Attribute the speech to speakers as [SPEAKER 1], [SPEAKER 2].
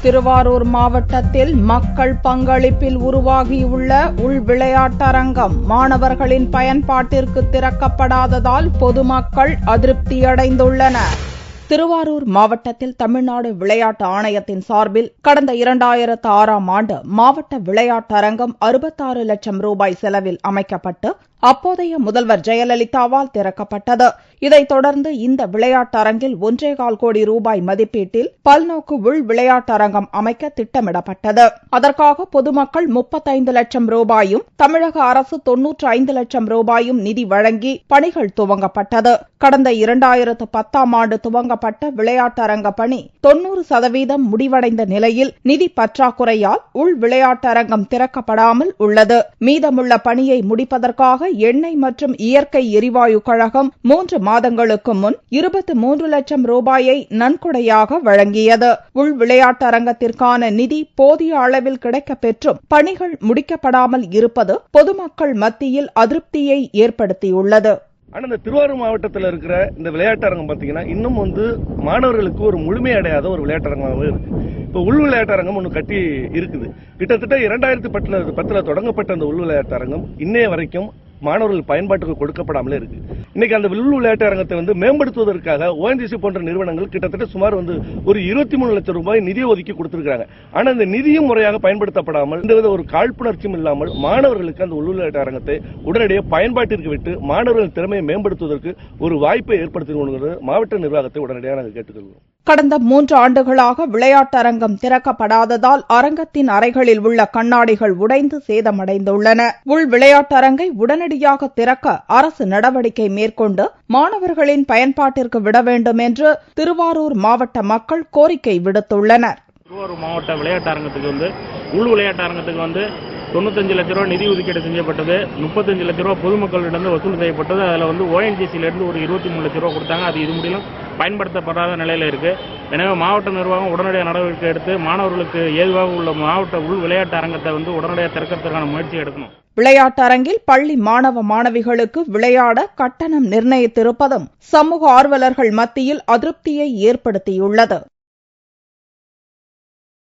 [SPEAKER 1] திருவாரூர் மாவட்டத்தில் மக்கள் பங்களிப்பில் உருவாகியுள்ள உள் விளையாட்டரங்கம் மாணவர்களின் பயன்பாட்டிற்கு திறக்கப்படாததால் பொதுமக்கள் அதிருப்தியடைந்துள்ளனர். திருவாரூர் மாவட்டத்தில் தமிழ்நாடு விளையாட்டு ஆணையத்தின் சார்பில் கடந்த 2006ஆம் ஆண்டு மாவட்ட விளையாட்டரங்கம் 66 லட்சம் ரூபாய் செலவில் அமைக்கப்பட்டு அப்போதைய முதல்வர் ஜெயலலிதாவால் திறக்கப்பட்டது. இதைத் தொடர்ந்து இந்த விளையாட்டரங்கில் 1.25 கோடி ரூபாய் மதிப்பீட்டில் பல்நோக்கு உள் விளையாட்டரங்கம் அமைக்க திட்டமிடப்பட்டது. அதற்காக பொதுமக்கள் 35 லட்சம் ரூபாயும் தமிழக அரசு 95 லட்சம் ரூபாயும் நிதி வழங்கி பணிகள் துவங்கப்பட்டது. கடந்த 2010ஆம் ஆண்டு துவங்கப்பட்ட விளையாட்டரங்க பணி 90% முடிவடைந்த நிலையில் நிதி பற்றாக்குறையால் உள் விளையாட்டரங்கம் திறக்கப்படாமல் உள்ளது. மீதமுள்ள பணியை முடிப்பதற்காக எண்ணெய் மற்றும் இயற்கை எரிவாயு கழகம் 3 மாதங்களுக்கு முன் 23 லட்சம் ரூபாயை நன்கொடையாக வழங்கியது. உள் விளையாட்டரங்கத்திற்கான நிதி போதிய அளவில் கிடைக்கப்பெற்றும் பணிகள் முடிக்கப்படாமல் இருப்பது பொதுமக்கள் மத்தியில் அதிருப்தியை ஏற்படுத்தியுள்ளது.
[SPEAKER 2] ஆனா இந்த திருவாரூர் மாவட்டத்தில் இருக்கிற இந்த விளையாட்டரங்கம் பாத்தீங்கன்னா இன்னும் மாணவர்களுக்கு ஒரு முழுமையடையாத ஒரு விளையாட்டரங்கமாகவே இருக்கு. இப்ப உள் விளையாட்டரங்கம் ஒன்று கட்டி இருக்குது. கிட்டத்தட்ட 2010 தொடங்கப்பட்ட அந்த உள் விளையாட்டரங்கம் இன்னைய வரைக்கும் மாணவர்கள் பயன்பாட்டுக்கு கொடுக்கப்படாமலே இருக்கு. இன்னைக்கு அந்த உள் விளையாட்டரங்கத்தை மேம்படுத்துவதற்காக ONGC போன்ற நிறுவனங்கள் கிட்டத்தட்ட சுமார் ஒரு 23 லட்சம் ரூபாய் நிதி ஒதுக்கி கொடுத்திருக்காங்க. ஆனா இந்த நிதியும் முறையாக பயன்படுத்தப்படாமல் எந்தவித ஒரு காழ்ப்புணர்ச்சியும் இல்லாமல் மாணவர்களுக்கு அந்த உள் விளையாட்டரங்கத்தை உடனடியாக பயன்பாட்டிற்கு விட்டு மாணவர்கள் திறமையை மேம்படுத்துவதற்கு ஒரு வாய்ப்பை ஏற்படுத்தி மாவட்ட நிர்வாகத்தை உடனடியாக நாங்கள் கேட்டுக்கொள்கிறோம்.
[SPEAKER 1] கடந்த 3 ஆண்டுகளாக விளையாட்டரங்கம் திறக்கப்படாததால் அரங்கத்தின் அறைகளில் உள்ள கண்ணாடிகள் உடைந்து சேதமடைந்துள்ளன. உள் விளையாட்டரங்கை உடனடியாக திறக்க அரசு நடவடிக்கை மேற்கொண்டு மாணவர்களின் பயன்பாட்டிற்கு விட வேண்டும் என்று திருவாரூர் மாவட்ட மக்கள் கோரிக்கை விடுத்துள்ளனர்.
[SPEAKER 3] திருவாரூர் மாவட்ட விளையாட்டரங்கத்துக்கு உள் விளையாட்டரங்கத்துக்கு 95 லட்சம் ரூபாய் நிதி ஒதுக்கீடு செய்யப்பட்டது. 35 லட்சம் ரூபாய் பொதுமக்களிடம் வசூல் செய்யப்பட்டது. அதில் ONGC-லிருந்து ஒரு 23 லட்சம் ரூபாய் கொடுத்தாங்க. அது இது முடியலும் பயன்படுத்தப்படாத நிலையில இருக்கு. எனவே மாவட்ட நிர்வாகம் உடனடியாக நடவடிக்கை எடுத்து மாணவர்களுக்கு ஏதுவாக உள்ள மாவட்ட உள் விளையாட்டு அரங்கத்தை உடனடியாக திறக்கிறதுக்கான முயற்சி எடுக்கணும்.
[SPEAKER 1] விளையாட்டரங்கில் பள்ளி மாணவ மாணவிகளுக்கு விளையாட கட்டணம் நிர்ணயித்திருப்பதும் சமூக ஆர்வலர்கள் மத்தியில் அதிருப்தியை ஏற்படுத்தியுள்ளது.